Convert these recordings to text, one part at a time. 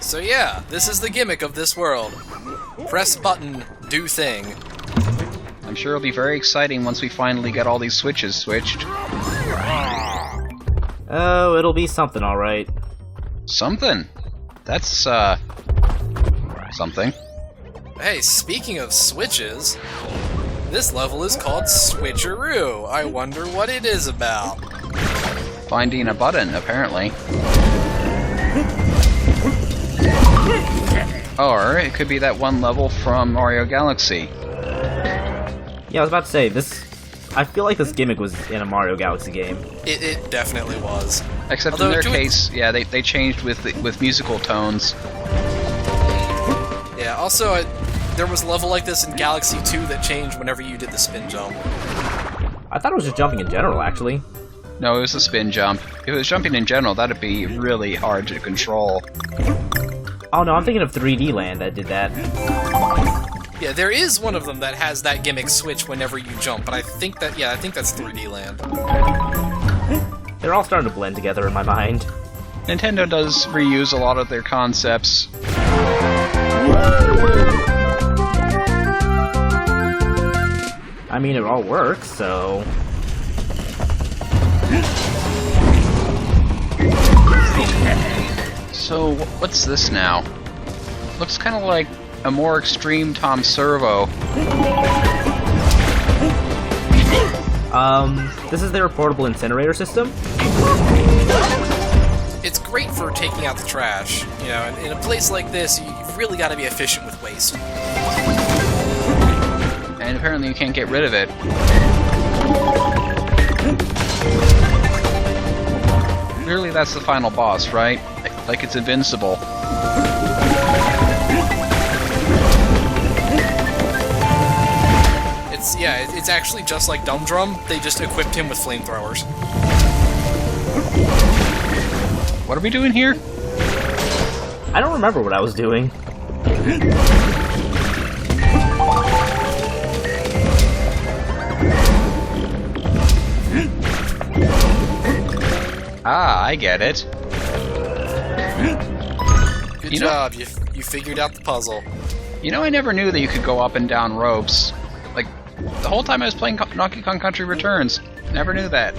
So yeah, this is the gimmick of this world. Press button, do thing. I'm sure it'll be very exciting once we finally get all these switches switched. Oh, it'll be something, alright. Something? That's, something. Hey, speaking of switches, this level is called Switcheroo. I wonder what it is about. Finding a button, apparently. Or it could be that one level from Mario Galaxy. Yeah, I was about to say, I feel like this gimmick was in a Mario Galaxy game. It definitely was. Except Although in their case, yeah, they changed with musical tones. Yeah, also, there was a level like this in Galaxy 2 that changed whenever you did the spin jump. I thought it was just jumping in general, actually. No, it was a spin jump. If it was jumping in general, that'd be really hard to control. Oh no, I'm thinking of 3D Land that did that. Yeah, there is one of them that has that gimmick switch whenever you jump, but I think that's 3D Land. They're all starting to blend together in my mind. Nintendo does reuse a lot of their concepts. I mean, it all works, so... So, what's this now? Looks kind of like a more extreme Tom Servo. This is their portable incinerator system? It's great for taking out the trash. You know, in a place like this, you've really got to be efficient with waste. And apparently you can't get rid of it. Clearly that's the final boss, right? Like it's invincible. It's actually just like Dumb Drum. They just equipped him with flamethrowers. What are we doing here? I don't remember what I was doing. Ah, I get it. Good job, you figured out the puzzle. You know, I never knew that you could go up and down ropes. Like, the whole time I was playing Donkey Kong Country Returns. Never knew that.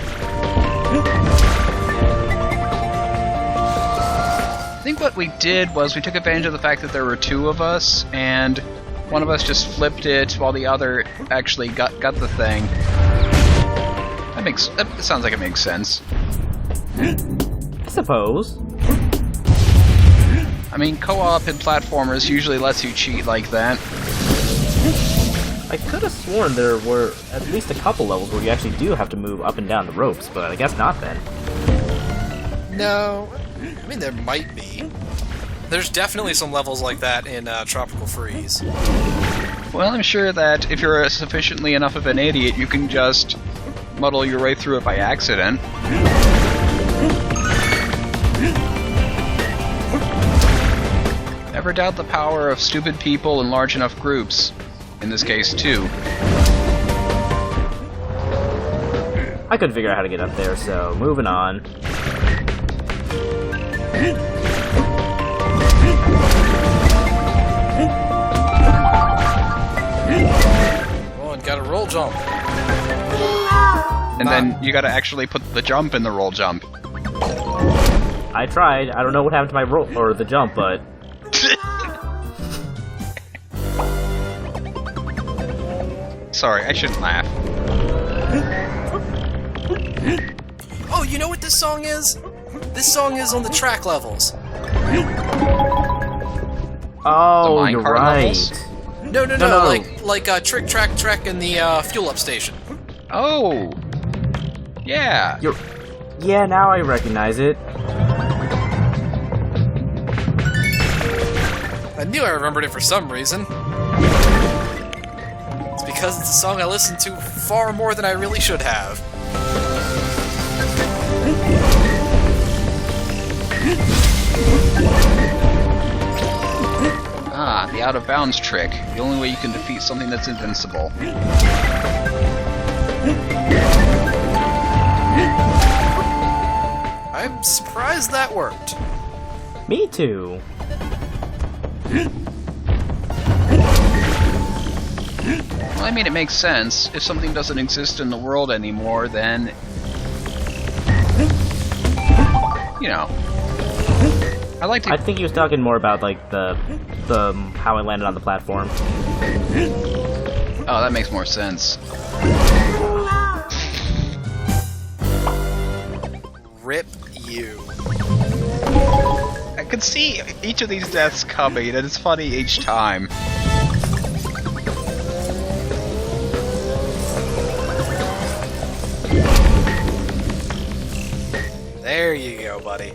I think what we did was we took advantage of the fact that there were two of us, and one of us just flipped it while the other actually got the thing. That sounds like it makes sense. I suppose. I mean, co-op in platformers usually lets you cheat like that. I could have sworn there were at least a couple levels where you actually do have to move up and down the ropes, but I guess not then. No, I mean there might be. There's definitely some levels like that in Tropical Freeze. Well, I'm sure that if you're sufficiently enough of an idiot, you can just muddle your way through it by accident. Never doubt the power of stupid people in large enough groups. In this case, two. I couldn't figure out how to get up there, so moving on. Oh, and got a roll jump. And then you gotta actually put the jump in the roll jump. I tried. I don't know what happened to my roll or the jump, but Sorry, I shouldn't laugh. Oh, you know what this song is? This song is on the track levels. oh, you're right. levels? No, No. like Trick Track Trek in the fuel up station. Oh! Yeah! Yeah, now I recognize it. I knew I remembered it for some reason. It's because it's a song I listened to far more than I really should have. Ah, the out-of-bounds trick. The only way you can defeat something that's invincible. I I'm surprised that worked. Me too. Well, I mean, it makes sense. If something doesn't exist in the world anymore, then... You know. I think he was talking more about, like, the how I landed on the platform. Oh, that makes more sense. Rip you. I could see each of these deaths coming, and it's funny each time. There you go, buddy.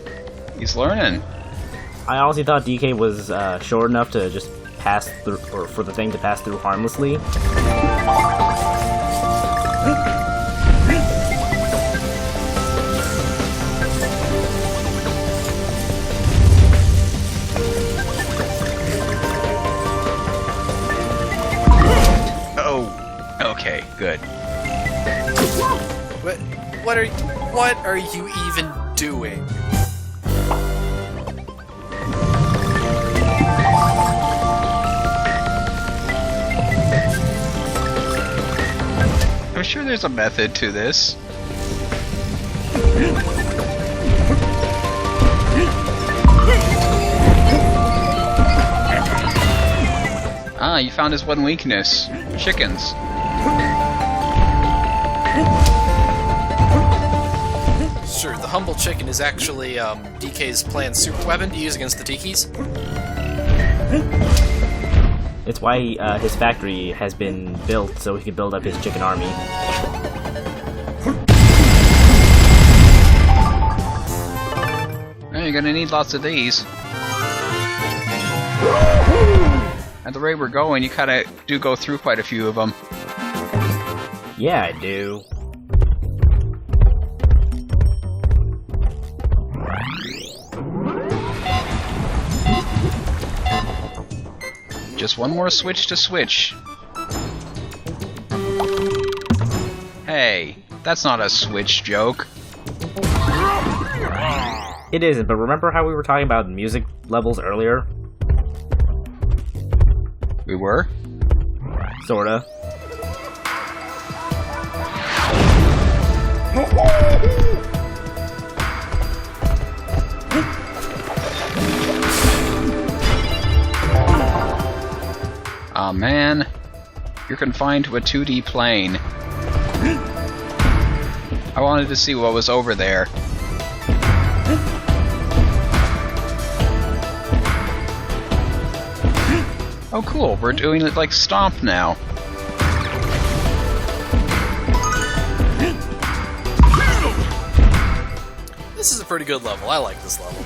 He's learning. I honestly thought DK was short enough to just pass through, or for the thing to pass through harmlessly. Oh, okay, good. What are you even doing? I'm sure there's a method to this. Ah, you found his one weakness. Chickens. Sure, the humble chicken is actually DK's planned super weapon to use against the Tikis. It's why his factory has been built so he can build up his chicken army. Well, you're gonna need lots of these. At the rate we're going, you kinda do go through quite a few of them. Yeah, I do. Just one more switch to switch. Hey, that's not a switch joke. It isn't, but remember how we were talking about music levels earlier? We were? Sorta. Aw, man. You're confined to a 2D plane. I wanted to see what was over there. Oh cool, we're doing it like Stomp now. This is a pretty good level. I like this level.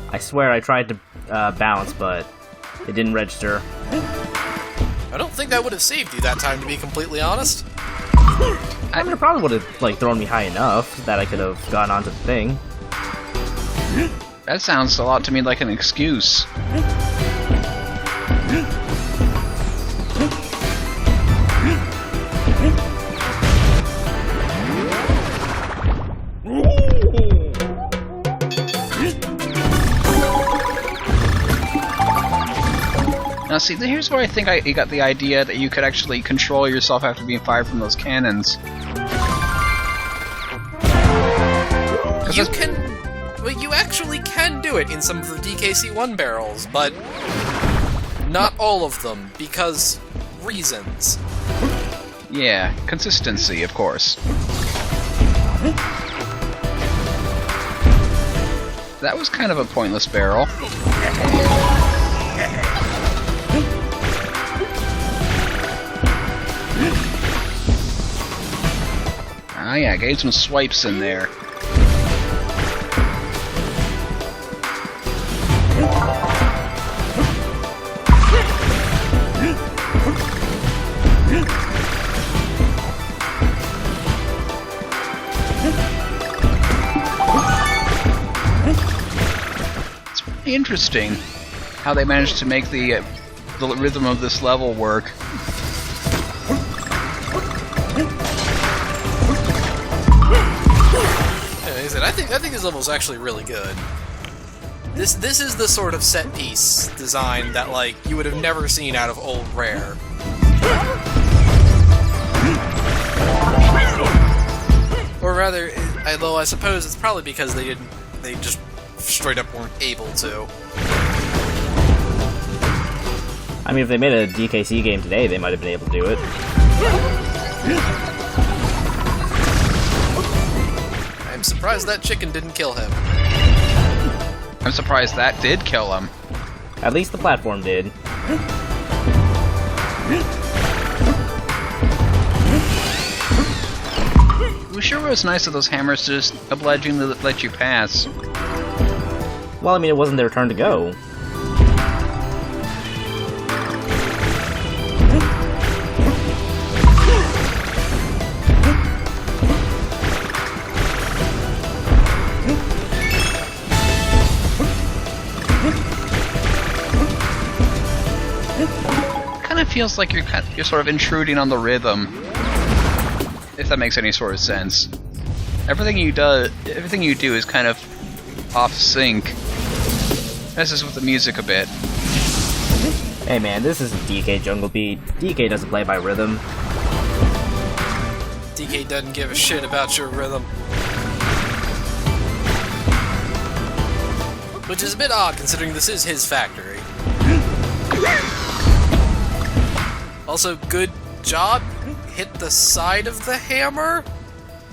I swear I tried to bounce, but it didn't register. I don't think that would have saved you that time, to be completely honest. I mean, it probably would have like thrown me high enough that I could have gone onto the thing. That sounds a lot to me like an excuse. Now see, here's where I think you got the idea that you could actually control yourself after being fired from those cannons. Well, you actually can do it in some of the DKC-1 barrels, but not all of them, because reasons. Yeah, consistency, of course. That was kind of a pointless barrel. Ah yeah, gave some swipes in there. It's really interesting. how they managed to make the rhythm of this level work. I think this level is actually really good. This is the sort of set piece design that like you would have never seen out of old Rare. Or rather, although I suppose it's probably because they just straight up weren't able to. I mean, if they made a DKC game today, they might have been able to do it. I'm surprised that chicken didn't kill him. I'm surprised that did kill him. At least the platform did. It sure was nice of those hammers to just obligingly let you pass. Well, I mean, it wasn't their turn to go. Feels like you're sort of intruding on the rhythm, if that makes any sort of sense. Everything you do is kind of off sync. Messes with the music a bit. Hey man, this isn't DK Jungle Beat. DK doesn't play by rhythm. DK doesn't give a shit about your rhythm. Which is a bit odd considering this is his factory. Also, good job. Hit the side of the hammer?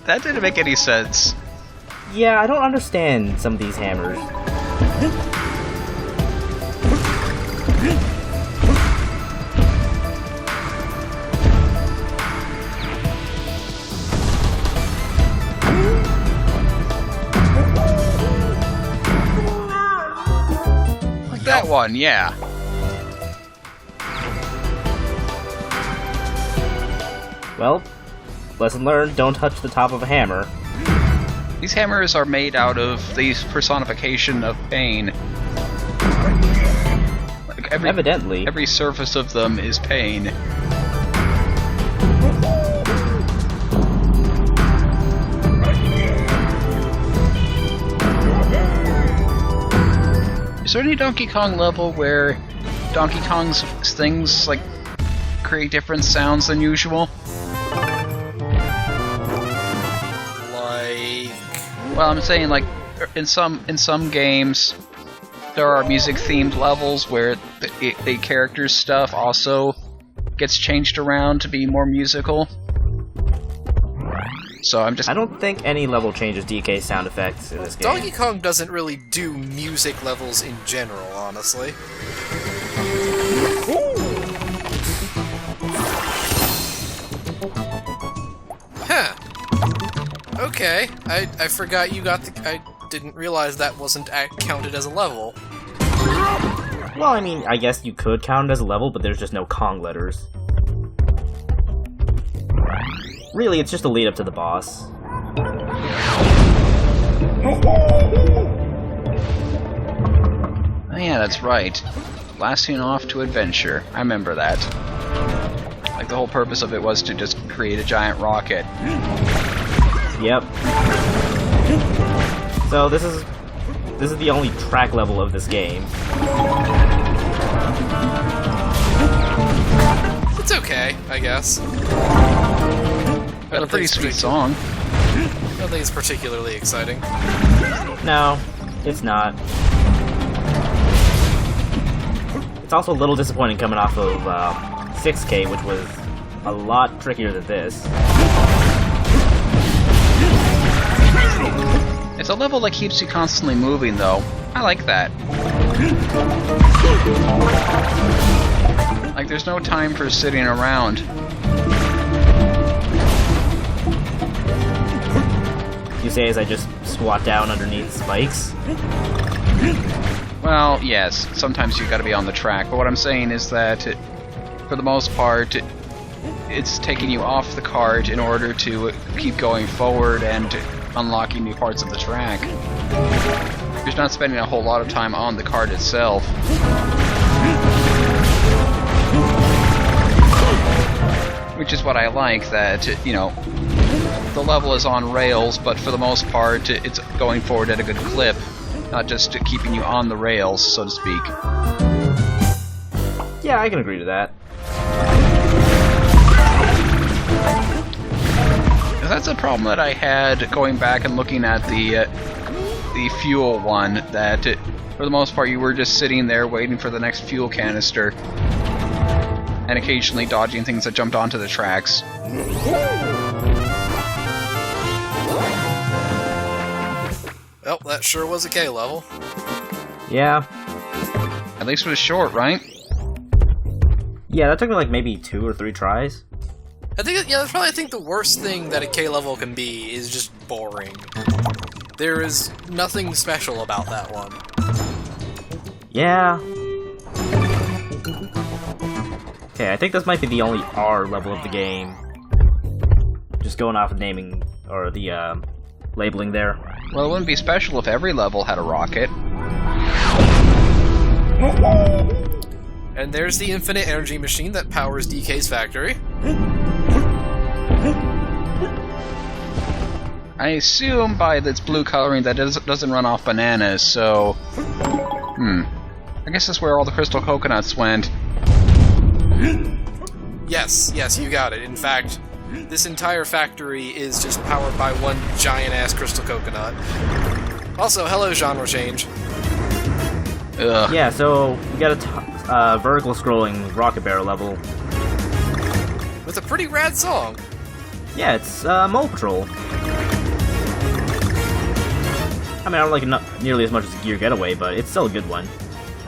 That didn't make any sense. Yeah, I don't understand some of these hammers. Like that one, yeah. Well, lesson learned, don't touch the top of a hammer. These hammers are made out of the personification of pain. Like Evidently. Every surface of them is pain. Is there any Donkey Kong level where Donkey Kong's things, like, create different sounds than usual? Well, I'm saying, like, in some games, there are music-themed levels where the character's stuff also gets changed around to be more musical. So I don't think any level changes DK sound effects in this game. Donkey Kong doesn't really do music levels in general, honestly. Huh. Okay, I forgot you got the... I didn't realize that wasn't counted as a level. Well, I mean, I guess you could count it as a level, but there's just no Kong letters. Really, it's just a lead up to the boss. Oh yeah, that's right. Blasting off to adventure. I remember that. Like, the whole purpose of it was to just create a giant rocket. Yep. So this is the only track level of this game. It's okay, I guess. Got a pretty sweet song. I don't think it's particularly exciting. No, it's not. It's also a little disappointing coming off of 6K, which was a lot trickier than this. It's a level that keeps you constantly moving, though. I like that. Like, there's no time for sitting around. You say as I just squat down underneath spikes? Well, yes, sometimes you gotta be on the track, but what I'm saying is that, for the most part, it's taking you off the cart in order to keep going forward and unlocking new parts of the track. You're not spending a whole lot of time on the card itself. Which is what I like, that, you know, the level is on rails, but for the most part, it's going forward at a good clip, not just keeping you on the rails, so to speak. Yeah, I can agree to that. That's a problem that I had going back and looking at the fuel one, that for the most part you were just sitting there waiting for the next fuel canister and occasionally dodging things that jumped onto the tracks. Well, that sure was a K level. Yeah. At least it was short, right? Yeah, that took me like maybe 2 or 3 tries. I think, yeah, that's probably, I think the worst thing that a K level can be is just boring. There is nothing special about that one. Yeah. Okay, I think this might be the only R level of the game. Just going off of naming, or the, labeling there. Well, it wouldn't be special if every level had a rocket. And there's the infinite energy machine that powers DK's factory. I assume by its blue coloring that it doesn't run off bananas, so... I guess that's where all the crystal coconuts went. Yes, you got it. In fact, this entire factory is just powered by one giant-ass crystal coconut. Also, hello, genre change. Ugh. Yeah, so we got a vertical scrolling rocket barrel level. With a pretty rad song. Yeah, it's Mole Patrol. I mean, I don't like it not nearly as much as Gear Getaway, but it's still a good one.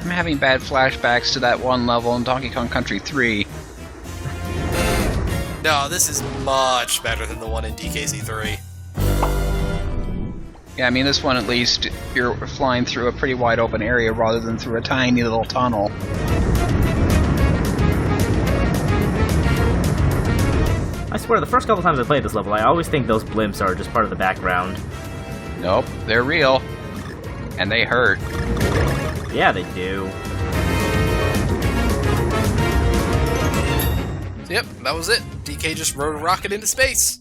I'm having bad flashbacks to that one level in Donkey Kong Country 3. No, this is much better than the one in DKC 3. Yeah, I mean, this one at least, you're flying through a pretty wide open area rather than through a tiny little tunnel. I swear, the first couple times I played this level, I always think those blimps are just part of the background. Nope, they're real. And they hurt. Yeah, they do. Yep, that was it. DK just rode a rocket into space.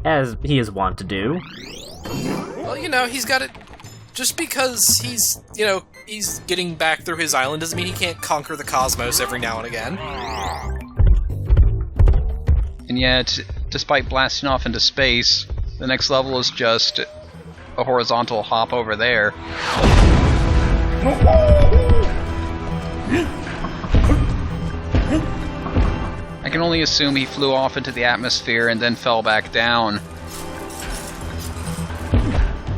As he is wont to do. Well, you know, he's got it. Just because he's, you know, he's getting back through his island doesn't mean he can't conquer the cosmos every now and again. And yet, despite blasting off into space, the next level is just a horizontal hop over there. I can only assume he flew off into the atmosphere and then fell back down.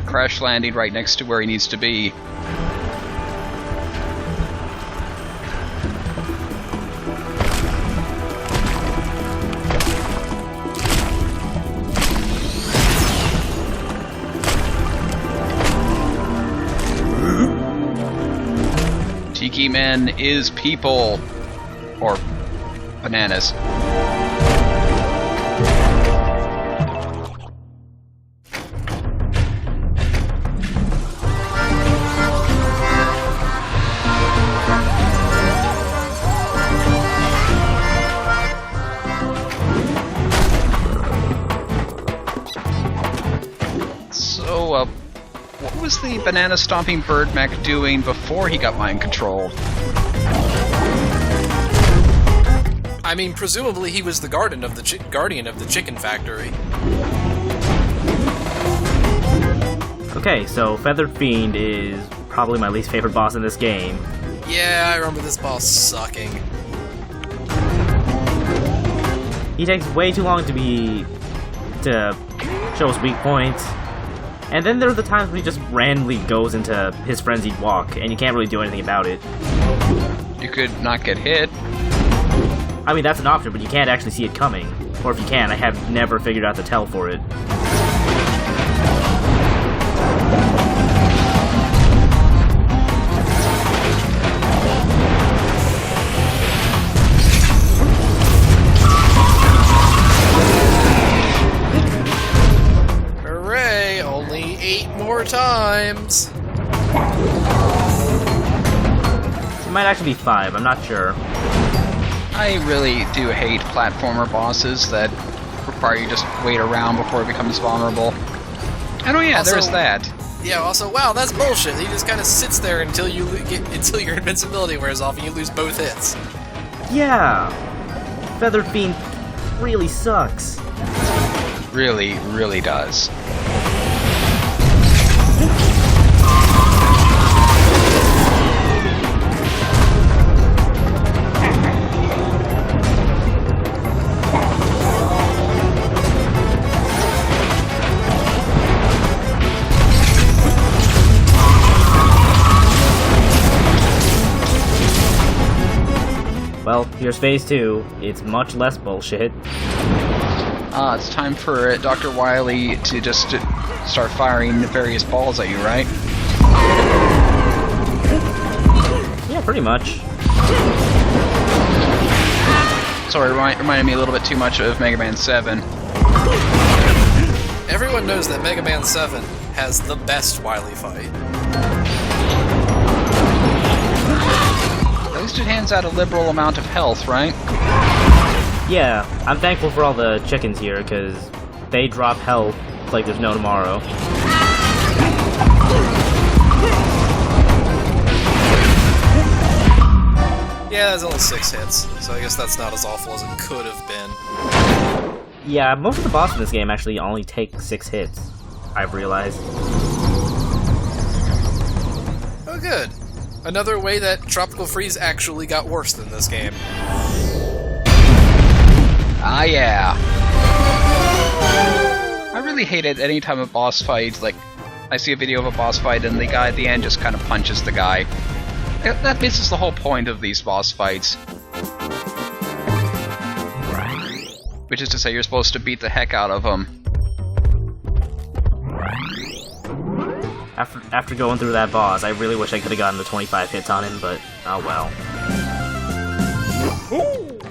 Crash landing right next to where he needs to be. Tiki Man is people. Or bananas. So, what was the banana stomping bird mech doing before he got mind controlled? I mean, presumably he was the guardian of the chicken factory. Okay, so Feathered Fiend is probably my least favorite boss in this game. Yeah, I remember this boss sucking. He takes way too long to show us weak points. And then there are the times when he just randomly goes into his frenzied walk, and you can't really do anything about it. You could not get hit. I mean, that's an option, but you can't actually see it coming. Or if you can, I have never figured out the tell for it. Hooray! Only 8 times. It might actually be 5, I'm not sure. I really do hate platformer bosses that require you just wait around before it becomes vulnerable. And oh yeah, Also, there's that. Yeah, also, wow, that's bullshit. He just kind of sits there until until your invincibility wears off and you lose both hits. Yeah! Feathered Fiend really sucks. Really, really does. Well, here's phase 2. It's much less bullshit. It's time for Dr. Wily to just start firing various balls at you, right? Yeah, pretty much. Sorry, reminded me a little bit too much of Mega Man 7. Everyone knows that Mega Man 7 has the best Wily fight. At least it hands out a liberal amount of health, right? Yeah, I'm thankful for all the chickens here, because they drop health like there's no tomorrow. Yeah, there's only 6 hits, so I guess that's not as awful as it could have been. Yeah, most of the bosses in this game actually only take 6 hits, I've realized. Oh good. Another way that Tropical Freeze actually got worse than this game. Ah, yeah. I really hate it any time a boss fight, like, I see a video of a boss fight and the guy at the end just kind of punches the guy. That misses the whole point of these boss fights. Which is to say, you're supposed to beat the heck out of him. After going through that boss, I really wish I could have gotten the 25 hits on him, but oh well.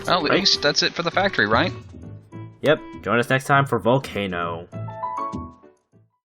Well, at least that's it for the factory, right? Yep, join us next time for Volcano.